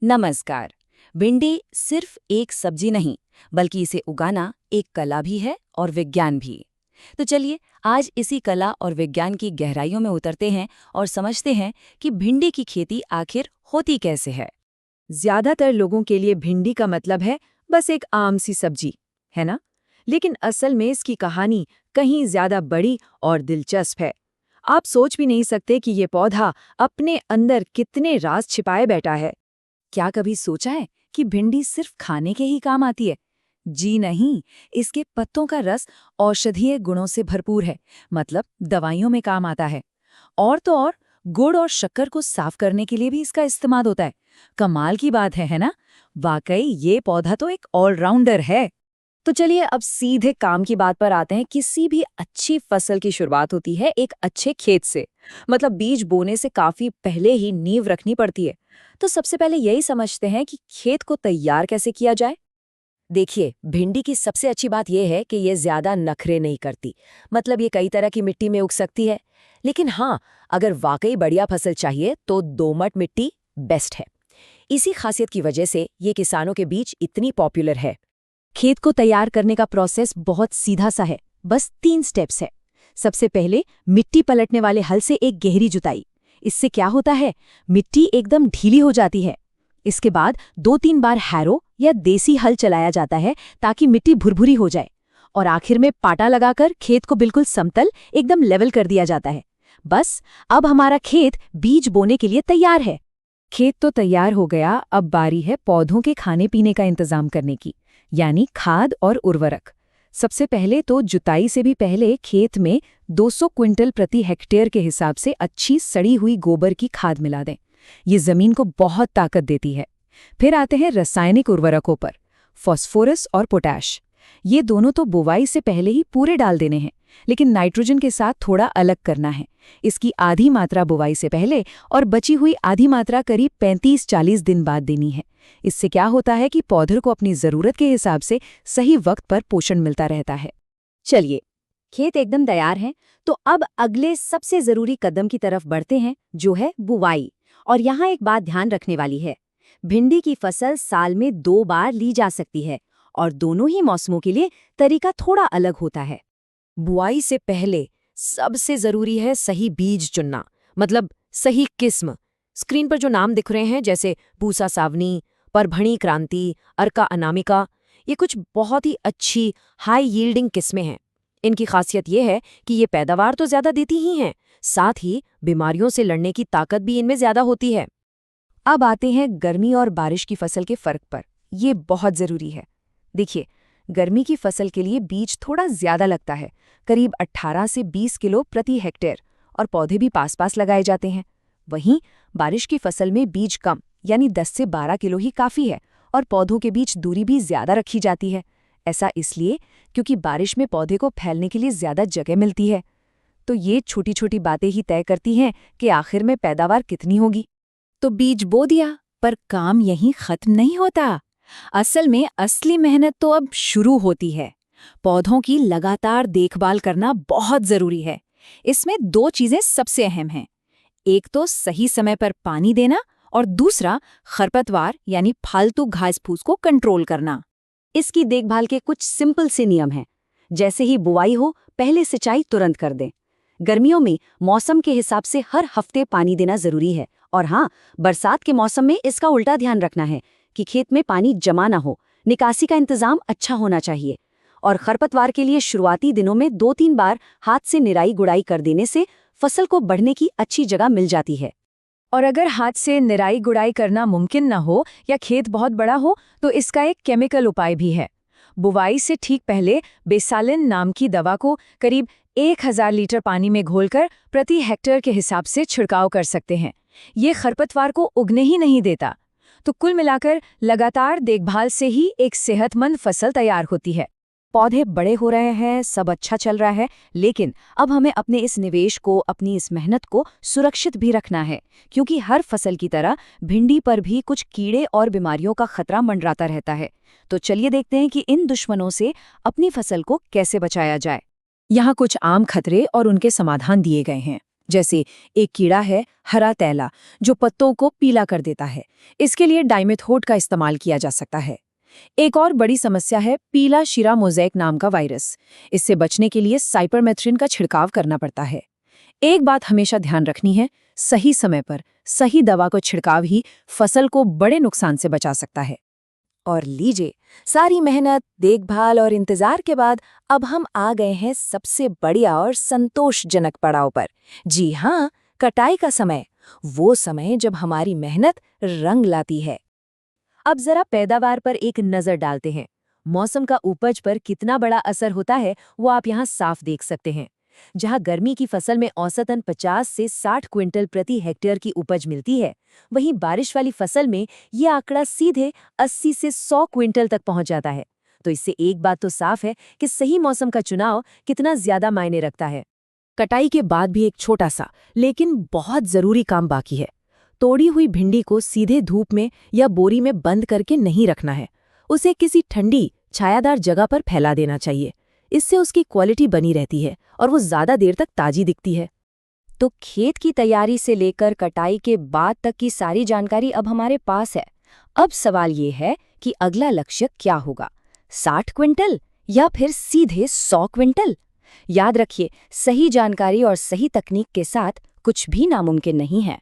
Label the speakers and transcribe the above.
Speaker 1: नमस्कार। भिंडी सिर्फ एक सब्जी नहीं, बल्कि इसे उगाना एक कला भी है और विज्ञान भी। तो चलिए आज इसी कला और विज्ञान की गहराइयों में उतरते हैं और समझते हैं कि भिंडी की खेती आखिर होती कैसे है।
Speaker 2: ज्यादातर लोगों के लिए भिंडी का मतलब है बस एक आम सी सब्जी, है ना? लेकिन असल में इसकी कहानी कहीं ज्यादा बड़ी और दिलचस्प है। आप सोच भी नहीं सकते कि ये पौधा अपने अंदर कितने राज छिपाए बैठा है।
Speaker 1: क्या कभी सोचा है कि भिंडी सिर्फ खाने के ही काम आती है? जी नहीं, इसके पत्तों का रस औषधीय गुणों से भरपूर है, मतलब दवाइयों में काम आता है। और तो और गुड़ और शक्कर को साफ करने के लिए भी इसका इस्तेमाल होता है। कमाल की बात है ना? वाकई ये पौधा तो एक ऑलराउंडर है। तो चलिए अब सीधे काम की बात पर आते हैं। किसी भी अच्छी फसल की शुरुआत होती है एक अच्छे खेत से, मतलब बीज बोने से काफी पहले ही नींव रखनी पड़ती है। तो सबसे पहले यही समझते हैं कि खेत को तैयार कैसे किया जाए। देखिए, भिंडी की सबसे अच्छी बात यह है कि ये ज्यादा नखरे नहीं करती, मतलब ये कई तरह की मिट्टी में उग सकती है। लेकिन हाँ, अगर वाकई बढ़िया फसल चाहिए तो दोमट मिट्टी बेस्ट है। इसी खासियत की वजह से ये किसानों के बीच इतनी पॉपुलर है। खेत को तैयार करने का प्रोसेस बहुत सीधा सा है, बस 3 स्टेप्स है। सबसे पहले मिट्टी पलटने वाले हल से एक गहरी जुताई। इससे क्या होता है, मिट्टी एकदम ढीली हो जाती है। इसके बाद 2-3 बार हैरो या देसी हल चलाया जाता है ताकि मिट्टी भुरभुरी हो जाए। और आखिर में पाटा लगाकर खेत को बिल्कुल समतल, एकदम लेवल कर दिया जाता है। बस अब हमारा खेत बीज बोने के लिए तैयार है। खेत तो तैयार हो गया, अब बारी है पौधों के खाने पीने का इंतजाम करने की, यानी खाद और उर्वरक। सबसे पहले तो जुताई से भी पहले खेत में 200 क्विंटल प्रति हेक्टेयर के हिसाब से अच्छी सड़ी हुई गोबर की खाद मिला दें। ये जमीन को बहुत ताकत देती है। फिर आते हैं रासायनिक उर्वरकों पर, फास्फोरस और पोटैश। ये दोनों तो बुवाई से पहले ही पूरे डाल देने हैं, लेकिन नाइट्रोजन के साथ थोड़ा अलग करना है। इसकी आधी मात्रा बुवाई से पहले और बची हुई आधी मात्रा करीब 35-40 दिन बाद देनी है। इससे क्या होता है कि पौधे को अपनी जरूरत के हिसाब से सही वक्त पर पोषण मिलता रहता है। चलिए, खेत एकदम तैयार है, तो अब अगले सबसे जरूरी कदम की तरफ बढ़ते हैं, जो है बुवाई। और यहाँ एक बात ध्यान रखने वाली है, भिंडी की फसल साल में 2 बार ली जा सकती है और दोनों ही मौसमों के लिए तरीका थोड़ा अलग होता है। बुआई से पहले सबसे जरूरी है सही बीज चुनना, मतलब सही किस्म। स्क्रीन पर जो नाम दिख रहे हैं, जैसे पूसा सावनी, परभणी क्रांति, अर्का अनामिका, ये कुछ बहुत ही अच्छी हाई यील्डिंग किस्में हैं। इनकी खासियत ये है कि ये पैदावार तो ज्यादा देती ही हैं, साथ ही बीमारियों से लड़ने की ताकत भी इनमें ज्यादा होती है। अब आते हैं गर्मी और बारिश की फसल के फर्क पर। ये बहुत जरूरी है। देखिए, गर्मी की फसल के लिए बीज थोड़ा ज्यादा लगता है, करीब 18 से 20 किलो प्रति हेक्टेयर, और पौधे भी पास पास लगाए जाते हैं। वहीं बारिश की फसल में बीज कम, यानी 10 से 12 किलो ही काफी है, और पौधों के बीच दूरी भी ज्यादा रखी जाती है। ऐसा इसलिए क्योंकि बारिश में पौधे को फैलने के लिए ज्यादा जगह मिलती है। तो ये छोटी छोटी बातें ही तय करती हैं कि आखिर में पैदावार कितनी होगी। तो बीज बो दिया, पर काम यहीं खत्म नहीं होता। असल में असली मेहनत तो अब शुरू होती है। पौधों की लगातार देखभाल करना बहुत जरूरी है। इसमें 2 चीजें सबसे अहम हैं। एक तो सही समय पर पानी देना, और दूसरा खरपतवार यानी फालतू घास फूस को कंट्रोल करना। इसकी देखभाल के कुछ सिंपल से नियम हैं। जैसे ही बुआई हो, पहले सिंचाई तुरंत कर दें। गर्मियों में मौसम के हिसाब से हर हफ्ते पानी देना जरूरी है। और हाँ, बरसात के मौसम में इसका उल्टा ध्यान रखना है कि खेत में पानी जमा ना हो। निकासी का इंतजाम अच्छा होना चाहिए। और खरपतवार के लिए शुरुआती दिनों में 2-3 बार हाथ से निराई गुड़ाई कर देने से फसल को बढ़ने की अच्छी जगह मिल जाती है। और अगर हाथ से निराई गुड़ाई करना मुमकिन न हो या खेत बहुत बड़ा हो, तो इसका एक केमिकल उपाय भी है। बुवाई से ठीक पहले बेसालिन नाम की दवा को करीब 1000 लीटर पानी में घोलकर प्रति हेक्टेयर के हिसाब से छिड़काव कर सकते हैं। ये खरपतवार को उगने ही नहीं देता। तो कुल मिलाकर लगातार देखभाल से ही एक सेहतमंद फसल तैयार होती है। पौधे बड़े हो रहे हैं, सब अच्छा चल रहा है, लेकिन अब हमें अपने इस निवेश को, अपनी इस मेहनत को सुरक्षित भी रखना है, क्योंकि हर फसल की तरह भिंडी पर भी कुछ कीड़े और बीमारियों का खतरा मंडराता रहता है। तो चलिए देखते हैं कि इन दुश्मनों से अपनी फसल को कैसे बचाया जाए। यहाँ कुछ आम खतरे और उनके समाधान दिए गए हैं।
Speaker 2: जैसे एक कीड़ा है हरा तैला जो पत्तों को पीला कर देता है। इसके लिए डाइमेथोड का इस्तेमाल किया जा सकता है। एक और बड़ी समस्या है पीला शीरा मोज़ेक नाम का वायरस। इससे बचने के लिए साइपरमेथ्रिन का छिड़काव करना पड़ता है। एक बात हमेशा ध्यान रखनी है, सही समय पर सही दवा को छिड़काव ही फसल को बड़े नुकसान से बचा सकता है।
Speaker 1: और लीजिए, सारी मेहनत, देखभाल और इंतजार के बाद अब हम आ गए हैं सबसे बढ़िया और संतोषजनक पड़ाव पर। जी हाँ, कटाई का समय। वो समय जब हमारी मेहनत रंग लाती है। अब जरा पैदावार पर एक नजर डालते हैं। मौसम का उपज पर कितना बड़ा असर होता है वो आप यहाँ साफ देख सकते हैं। जहाँ गर्मी की फसल में औसतन 50 से 60 क्विंटल प्रति हेक्टेयर की उपज मिलती है, वहीं बारिश वाली फसल में ये आंकड़ा सीधे 80 से 100 क्विंटल तक पहुंच जाता है। तो इससे एक बात तो साफ है कि सही मौसम का चुनाव कितना ज्यादा मायने रखता है।
Speaker 2: कटाई के बाद भी एक छोटा सा लेकिन बहुत जरूरी काम बाकी है। तोड़ी हुई भिंडी को सीधे धूप में या बोरी में बंद करके नहीं रखना है। उसे किसी ठंडी छायादार जगह पर फैला देना चाहिए। इससे उसकी क्वालिटी बनी रहती है और वो ज्यादा देर तक ताजी दिखती है।
Speaker 1: तो खेत की तैयारी से लेकर कटाई के बाद तक की सारी जानकारी अब हमारे पास है। अब सवाल ये है कि अगला लक्ष्य क्या होगा, 60 क्विंटल या फिर सीधे 100 क्विंटल? याद रखिए, सही जानकारी और सही तकनीक के साथ कुछ भी नामुमकिन नहीं है।